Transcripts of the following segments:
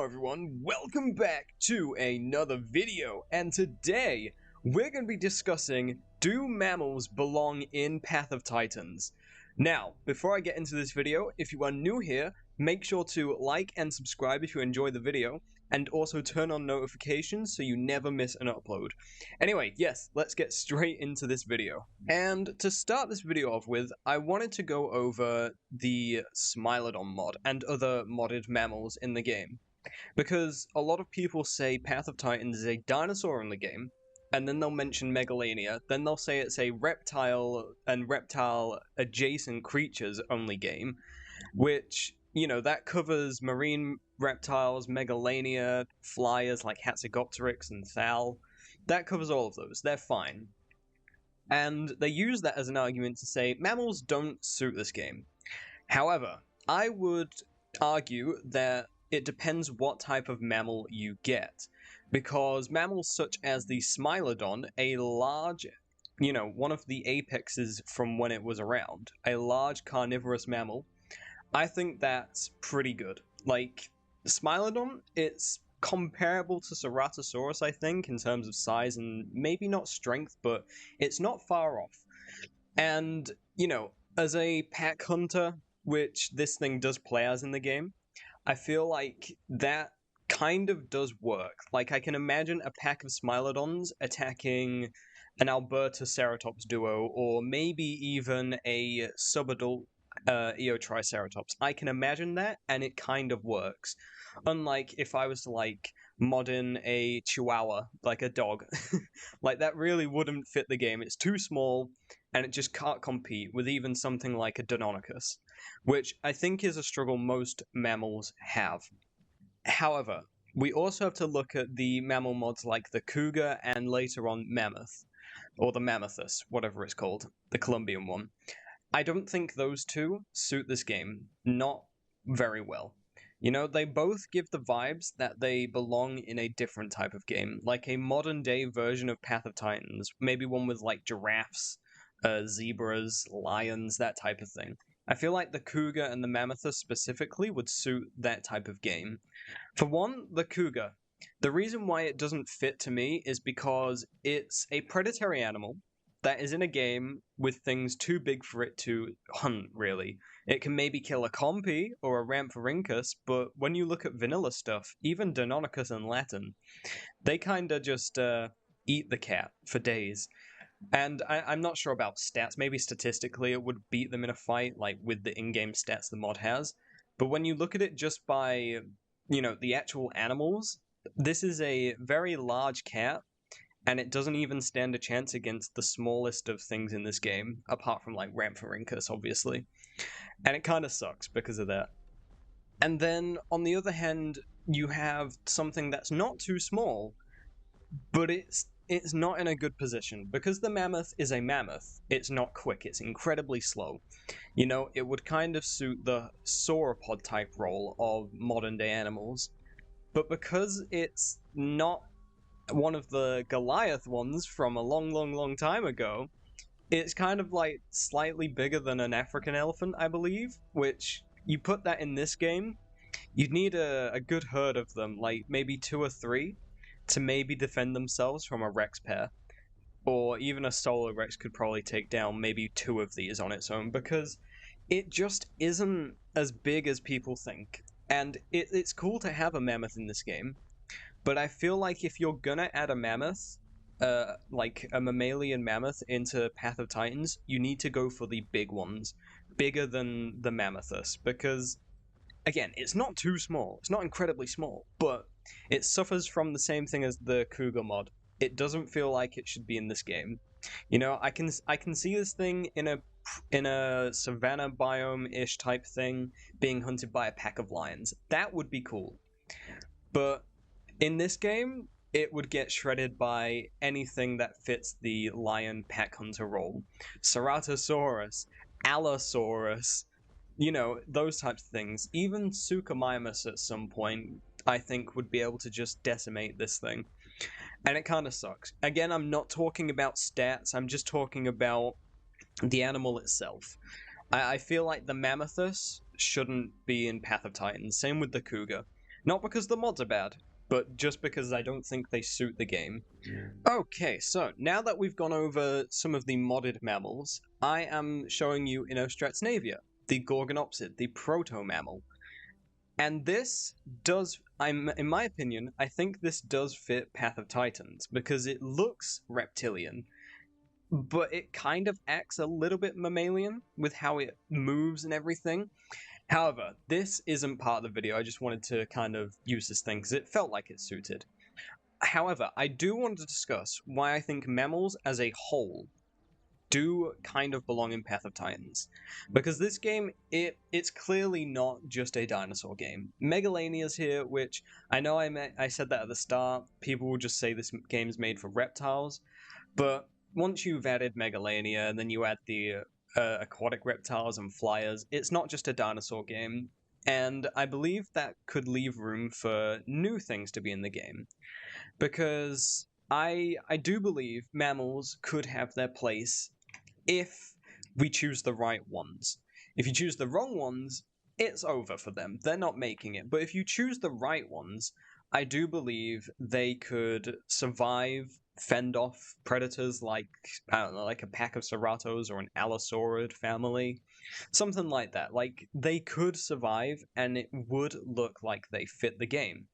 Hello everyone, welcome back to another video, and today we're going to be discussing, do mammals belong in Path of Titans? Now, before I get into this video, if you are new here, make sure to like and subscribe if you enjoy the video, and also turn on notifications so you never miss an upload. Anyway, yes, let's get straight into this video. And to start this video off with, I wanted to go over the Smilodon mod and other modded mammals in the game. Because a lot of people say Path of Titans is a dinosaur in the game, and then they'll mention Megalania, then they'll say it's a reptile and reptile adjacent creatures only game, which, you know, that covers marine reptiles, Megalania, flyers like Hatzegopteryx and Thal. That covers all of those. They're fine. And they use that as an argument to say mammals don't suit this game. However, I would argue that it depends what type of mammal you get. Because mammals such as the Smilodon, a large, one of the apexes from when it was around, a large carnivorous mammal, I think that's pretty good. Like, Smilodon, it's comparable to Ceratosaurus, I think, in terms of size and maybe not strength, but it's not far off. And, as a pack hunter, which this thing does play as in the game, I feel like that kind of does work. Like, I can imagine a pack of Smilodons attacking an Albertoceratops duo, or maybe even a subadult Eotriceratops. I can imagine that, and it kind of works. Unlike if I was to, mod in a Chihuahua, like a dog. Like, that really wouldn't fit the game. It's too small, and it just can't compete with even something like a Deinonychus, which I think is a struggle most mammals have. However, we also have to look at the mammal mods like the cougar and later on mammoth, or the mammothus, whatever it's called, the Colombian one. I don't think those two suit this game, not very well. They both give the vibes that they belong in a different type of game, like a modern day version of Path of Titans, maybe one with like giraffes, zebras, lions, that type of thing. I feel like the cougar and the mammothus specifically would suit that type of game. For one, the cougar. The reason why it doesn't fit to me is because it's a predatory animal that is in a game with things too big for it to hunt, really. It can maybe kill a Compy or a Rhamphorhynchus, but when you look at vanilla stuff, even Deinonychus and Latin, they kinda just eat the cat for days. And I'm not sure about stats. Maybe statistically it would beat them in a fight, like with the in-game stats the mod has. But when you look at it just by, the actual animals, this is a very large cat, and it doesn't even stand a chance against the smallest of things in this game, apart from like Rhamphorhynchus, obviously. And it kind of sucks because of that. And then, on the other hand, you have something that's not too small, but it's not in a good position. Because the mammoth is a mammoth, it's not quick, it's incredibly slow. It would kind of suit the sauropod type role of modern day animals. But because it's not one of the Goliath ones from a long time ago, it's kind of like slightly bigger than an African elephant, I believe, which you put that in this game, you'd need a good herd of them, like maybe 2 or 3, to maybe defend themselves from a Rex pair. Or even a solo Rex could probably take down maybe 2 of these on its own, because it just isn't as big as people think. And it's cool to have a mammoth in this game, but I feel like if you're gonna add a mammoth, like a mammalian mammoth into Path of Titans, you need to go for the big ones, bigger than the mammothus, because, again, it's not too small, it's not incredibly small, but it suffers from the same thing as the cougar mod. It doesn't feel like it should be in this game. I can see this thing in a savanna biome-ish type thing being hunted by a pack of lions. That would be cool. But in this game, it would get shredded by anything that fits the lion pack hunter role. Ceratosaurus, Allosaurus, those types of things. Even Suchomimus at some point, I think, would be able to just decimate this thing. And it kind of sucks. Again, I'm not talking about stats, I'm just talking about the animal itself. I feel like the Mammothus shouldn't be in Path of Titans. Same with the cougar. Not because the mods are bad, but just because I don't think they suit the game. Okay, so now that we've gone over some of the modded mammals, I am showing you Innostratsnavia, the Gorgonopsid, the proto-mammal. And this does, in my opinion, I think this does fit Path of Titans, because it looks reptilian, but it kind of acts a little bit mammalian with how it moves and everything. However, this isn't part of the video, I just wanted to kind of use this thing because it felt like it suited. However, I do want to discuss why I think mammals as a whole do kind of belong in Path of Titans. Because this game, it's clearly not just a dinosaur game. Megalania's here, which I know I said that at the start. People will just say this game's made for reptiles, but once you've added Megalania and then you add the aquatic reptiles and flyers, it's not just a dinosaur game. And I believe that could leave room for new things to be in the game. Because I do believe mammals could have their place if we choose the right ones. If you choose the wrong ones, it's over for them. They're not making it. But if you choose the right ones, I do believe they could survive, fend off predators like, I don't know, like a pack of Ceratos or an Allosaurid family. Something like that. Like, they could survive, and it would look like they fit the game.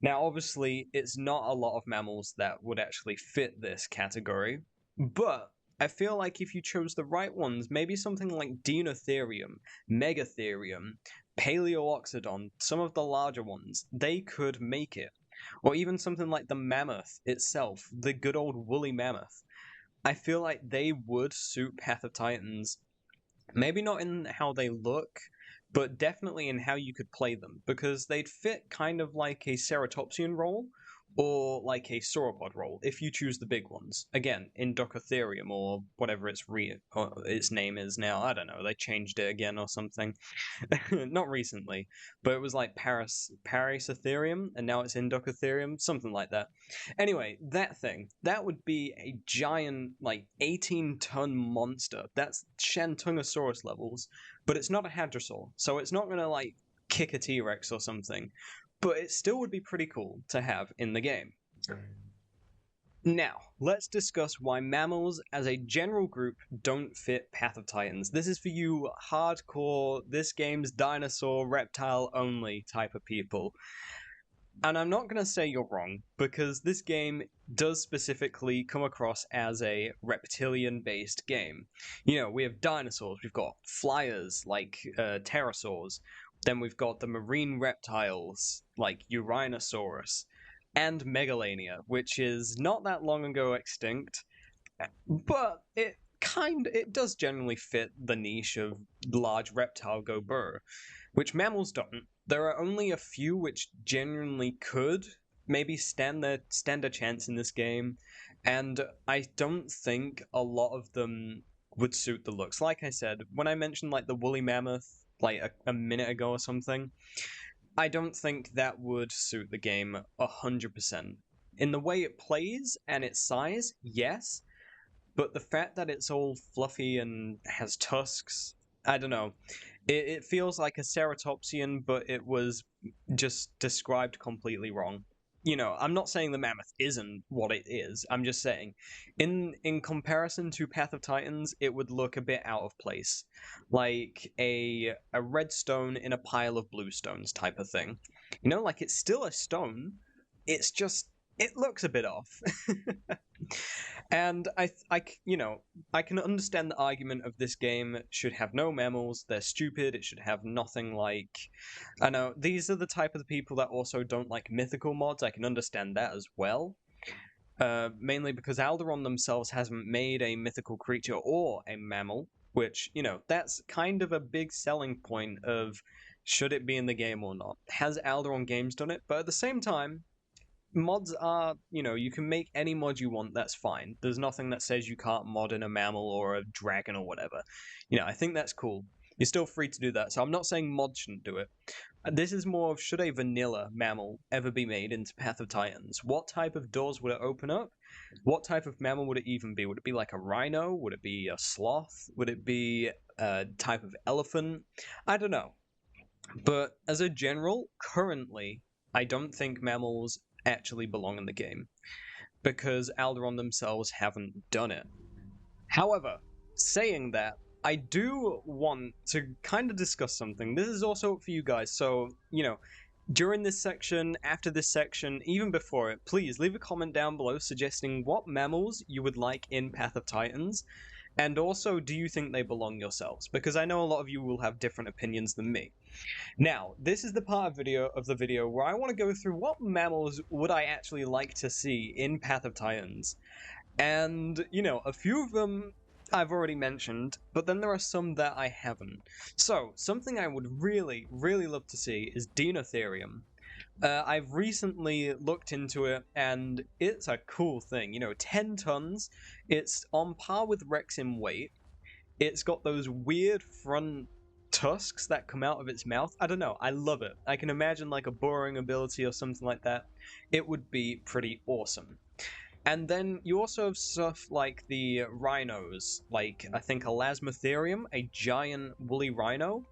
Now, obviously, it's not a lot of mammals that would actually fit this category, but I feel like if you chose the right ones, maybe something like Dinotherium, Megatherium, Paleooxodon, some of the larger ones, they could make it. Or even something like the mammoth itself, the good old woolly mammoth. I feel like they would suit Path of Titans, maybe not in how they look, but definitely in how you could play them, because they'd fit kind of like a Ceratopsian role, or like a sauropod role, if you choose the big ones. Again, in Docotherium, or whatever its name is now, I don't know, they changed it again or something. Not recently, but it was like Paracetherium, and now it's in Docotherium, something like that. Anyway, that thing, that would be a giant, like, 18-ton monster. That's Shantungosaurus levels, but it's not a hadrosaur, so it's not gonna, like, kick a T-Rex or something. But it still would be pretty cool to have in the game. Now, let's discuss why mammals as a general group don't fit Path of Titans. This is for you hardcore, this game's dinosaur, reptile only type of people. And I'm not going to say you're wrong, because this game does specifically come across as a reptilian-based game. You know, we have dinosaurs, we've got flyers like pterosaurs, then we've got the marine reptiles like Uranosaurus, and Megalania, which is not that long ago extinct, but it does generally fit the niche of large reptile go burr, which mammals don't. There are only a few which genuinely could maybe stand a chance in this game, and I don't think a lot of them would suit the looks. Like I said, when I mentioned like the woolly mammoth like a minute ago or something, I don't think that would suit the game 100%. In the way it plays and its size, yes, but the fact that it's all fluffy and has tusks, I don't know. It feels like a Ceratopsian, but it was just described completely wrong. You know, I'm not saying the mammoth isn't what it is. I'm just saying, in comparison to Path of Titans, it would look a bit out of place, like a red stone in a pile of blue stones type of thing. You know, like it's still a stone. It's just it looks a bit off. And I can understand the argument of this game should have no mammals, they're stupid, it should have nothing like... I know, these are the type of people that also don't like mythical mods, I can understand that as well. Mainly because Alderon themselves hasn't made a mythical creature or a mammal, which, you know, that's kind of a big selling point of should it be in the game or not. Has Alderon Games done it? But at the same time, mods are, you know, you can make any mod you want, that's fine. There's nothing that says you can't mod in a mammal or a dragon or whatever. You know, I think that's cool. You're still free to do that, so I'm not saying mods shouldn't do it. This is more of, should a vanilla mammal ever be made into Path of Titans? What type of doors would it open up? What type of mammal would it even be? Would it be like a rhino? Would it be a sloth? Would it be a type of elephant? I don't know. But as a general, currently, I don't think mammals actually belong in the game, because Alderaan themselves haven't done it. However, saying that, I do want to kind of discuss something. This is also for you guys, so, during this section, after this section, even before it, please leave a comment down below suggesting what mammals you would like in Path of Titans, and also, do you think they belong yourselves? Because I know a lot of you will have different opinions than me. Now, this is the part of the video where I want to go through what mammals would I actually like to see in Path of Titans. And, a few of them I've already mentioned, but then there are some that I haven't. So, something I would really, really love to see is Deinotherium. I've recently looked into it, and it's a cool thing. 10 tons. It's on par with Rex in weight. It's got those weird front tusks that come out of its mouth. I don't know. I love it. I can imagine like a burrowing ability or something like that. It would be pretty awesome. And then you also have stuff like the rhinos, like I think Elasmotherium, a giant woolly rhino,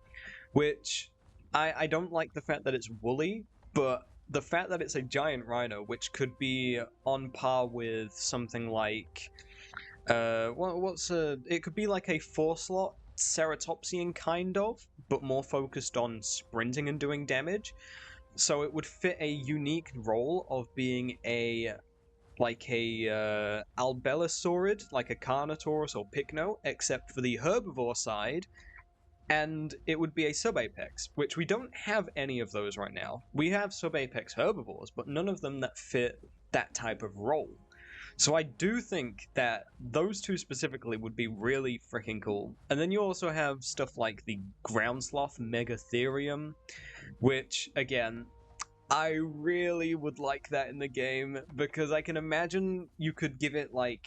which I don't like the fact that it's woolly, but the fact that it's a giant rhino, which could be on par with something like, it could be like a 4-slot Ceratopsian kind of, but more focused on sprinting and doing damage. So it would fit a unique role of being like a Albelosaurid, like a Carnotaurus or Pycno, except for the herbivore side, and it would be a subapex, which we don't have any of those right now. We have subapex herbivores, but none of them that fit that type of role. So I do think that those two specifically would be really freaking cool. And then you also have stuff like the ground sloth Megatherium, which, again, I really would like that in the game, because I can imagine you could give it like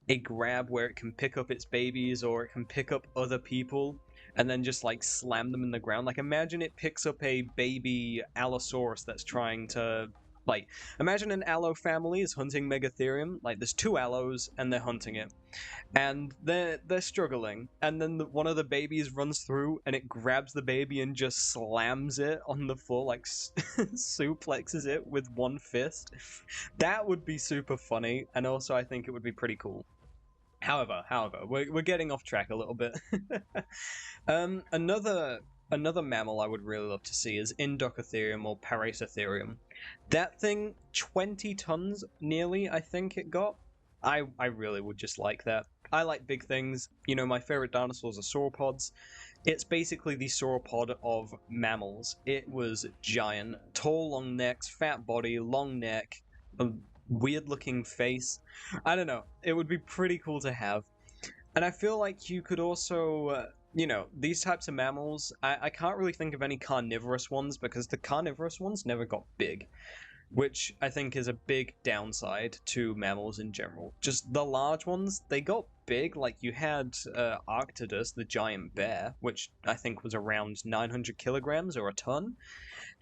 a grab where it can pick up its babies, or it can pick up other people and then just like slam them in the ground. Like, imagine it picks up a baby Allosaurus that's trying to, like, imagine an Allo family is hunting Megatherium. Like, there's 2 Allos and they're hunting it, and they're struggling, and then one of the babies runs through and it grabs the baby and just slams it on the floor, like suplexes it with one fist. That would be super funny, and also I think it would be pretty cool. However, we're getting off track a little bit. Another mammal I would really love to see is Indocotherium or Paracotherium. That thing, 20 tons nearly, I think it got. I really would just like that. I like big things. My favorite dinosaurs are sauropods. It's basically the sauropod of mammals. It was giant, tall, long necks, fat body, long neck, a weird-looking face. I don't know. It would be pretty cool to have. And I feel like you could also, these types of mammals, I can't really think of any carnivorous ones, because the carnivorous ones never got big, which I think is a big downside to mammals in general. Just the large ones, they got big. Like, you had Arctodus, the giant bear, which I think was around 900 kilograms or a ton.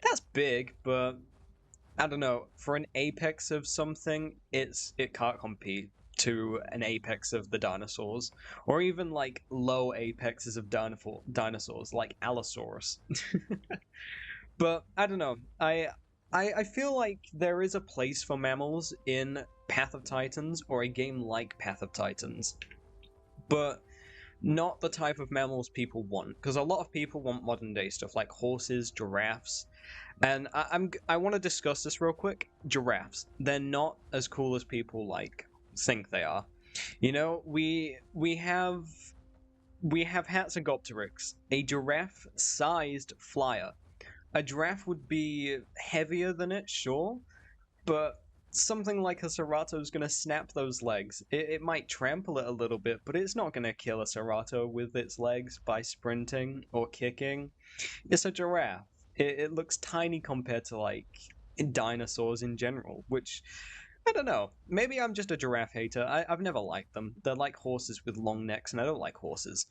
That's big, but I don't know. For an apex of something, it can't compete to an apex of the dinosaurs, or even like low apexes of dinosaurs like Allosaurus. But I don't know. I feel like there is a place for mammals in Path of Titans, or a game like Path of Titans, but not the type of mammals people want, because a lot of people want modern day stuff like horses, giraffes, and I want to discuss this real quick. Giraffes, they're not as cool as people think they are. We have Hatzegopteryx, a giraffe-sized flyer. A giraffe would be heavier than it, sure, but something like a Cerato is going to snap those legs. It might trample it a little bit, but it's not going to kill a Cerato with its legs by sprinting or kicking. It's a giraffe. It looks tiny compared to, like, dinosaurs in general, which, I don't know. Maybe I'm just a giraffe hater. I've never liked them. They're like horses with long necks, and I don't like horses.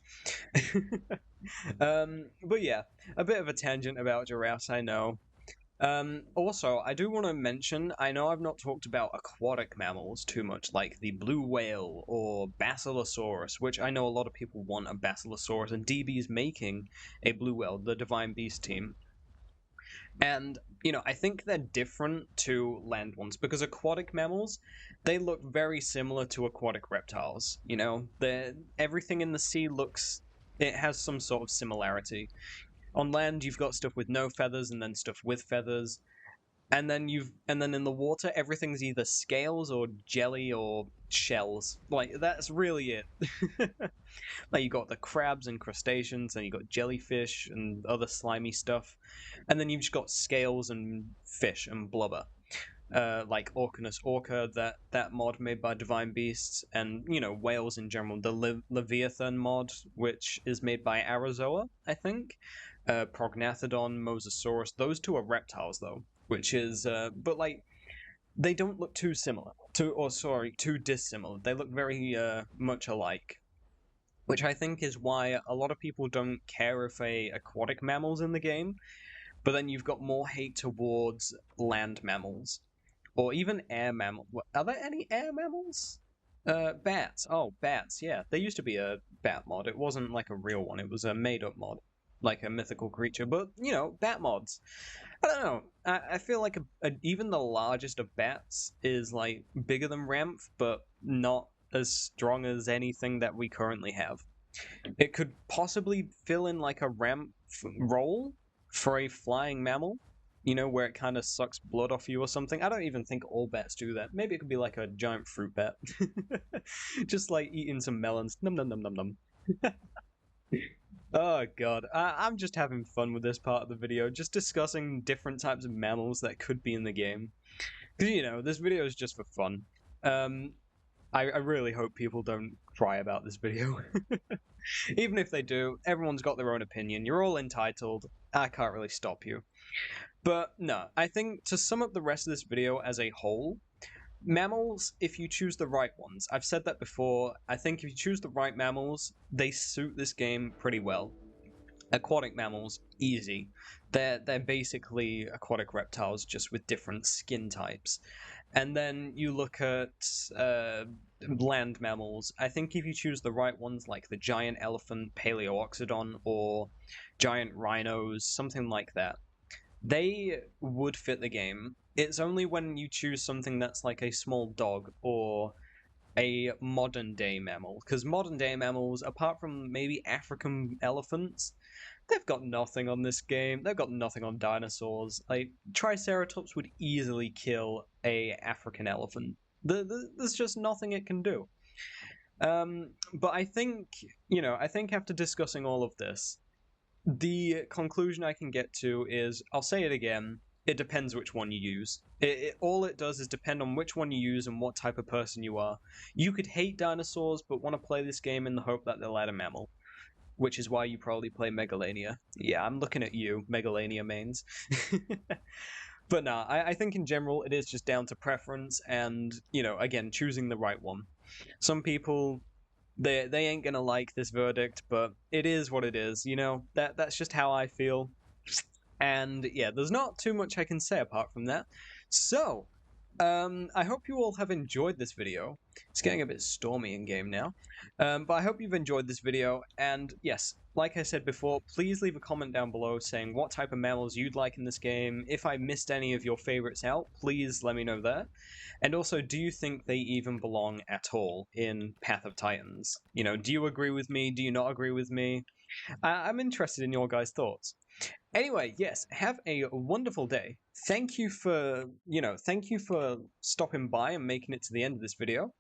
But yeah, a bit of a tangent about giraffes, I know. Also, I do want to mention, I know I've not talked about aquatic mammals too much, like the blue whale or Basilosaurus, which I know a lot of people want a Basilosaurus, and DB is making a blue whale, the Divine Beast team. And, I think they're different to land ones because aquatic mammals, they look very similar to aquatic reptiles. Everything in the sea it has some sort of similarity. On land, you've got stuff with no feathers and then stuff with feathers. And then in the water, everything's either scales or jelly or shells. Like, that's really it. Like, you got the crabs and crustaceans, and you got jellyfish and other slimy stuff, and then you've just got scales and fish and blubber. Like Orcanus orca, that mod made by Divine Beasts, and whales in general. The Leviathan mod, which is made by Arizoa, I think. Prognathodon, Mosasaurus. Those two are reptiles though, which is but like they don't look too similar. Too dissimilar. They look very much alike, which I think is why a lot of people don't care if aquatic mammals in the game, but then you've got more hate towards land mammals. Or even air mammals. Are there any air mammals? Bats. Oh, bats, yeah. There used to be a bat mod. It wasn't like a real one, it was a made-up mod. Like a mythical creature. But, bat mods. I don't know. I feel like even the largest of bats is, like, bigger than Ramph, but not as strong as anything that we currently have. It could possibly fill in, like, a Ramph role for a flying mammal, where it kind of sucks blood off you or something. I don't even think all bats do that. Maybe it could be like a giant fruit bat. Just like eating some melons. Num num num num num. Oh god, I'm just having fun with this part of the video, just discussing different types of mammals that could be in the game. Because, this video is just for fun. I really hope people don't cry about this video. Even if they do, everyone's got their own opinion. You're all entitled. I can't really stop you. But no, I think to sum up the rest of this video as a whole, mammals, if you choose the right ones, I've said that before, I think if you choose the right mammals, they suit this game pretty well. Aquatic mammals, easy. They're basically aquatic reptiles just with different skin types. And then you look at land mammals. I think if you choose the right ones, like the giant elephant, Paleoxodon, or giant rhinos, something like that, they would fit the game. It's only when you choose something that's like a small dog or a modern day mammal, because modern day mammals, apart from maybe African elephants, they've got nothing on this game. They've got nothing on dinosaurs. Like, Triceratops would easily kill a African elephant. There's just nothing it can do. But I think, I think after discussing all of this, the conclusion I can get to is, I'll say it again, it depends which one you use. All it does is depend on which one you use and what type of person you are. You could hate dinosaurs, but want to play this game in the hope that they'll add a mammal, which is why you probably play Megalania. Yeah, I'm looking at you, Megalania mains. But nah, I think in general it is just down to preference and, again, choosing the right one. Some people, they ain't gonna like this verdict, but it is what it is, that's just how I feel. And yeah, there's not too much I can say apart from that. So, I hope you all have enjoyed this video. It's getting a bit stormy in game now. But I hope you've enjoyed this video, and yes, like I said before, please leave a comment down below saying what type of mammals you'd like in this game. If I missed any of your favorites out, please let me know that. And also, do you think they even belong at all in Path of Titans? Do you agree with me? Do you not agree with me? I'm interested in your guys' thoughts. Anyway, yes, have a wonderful day. Thank you for stopping by and making it to the end of this video.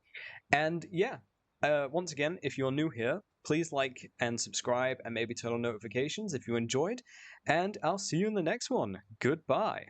And yeah, once again, if you're new here, please like and subscribe and maybe turn on notifications if you enjoyed. And I'll see you in the next one. Goodbye.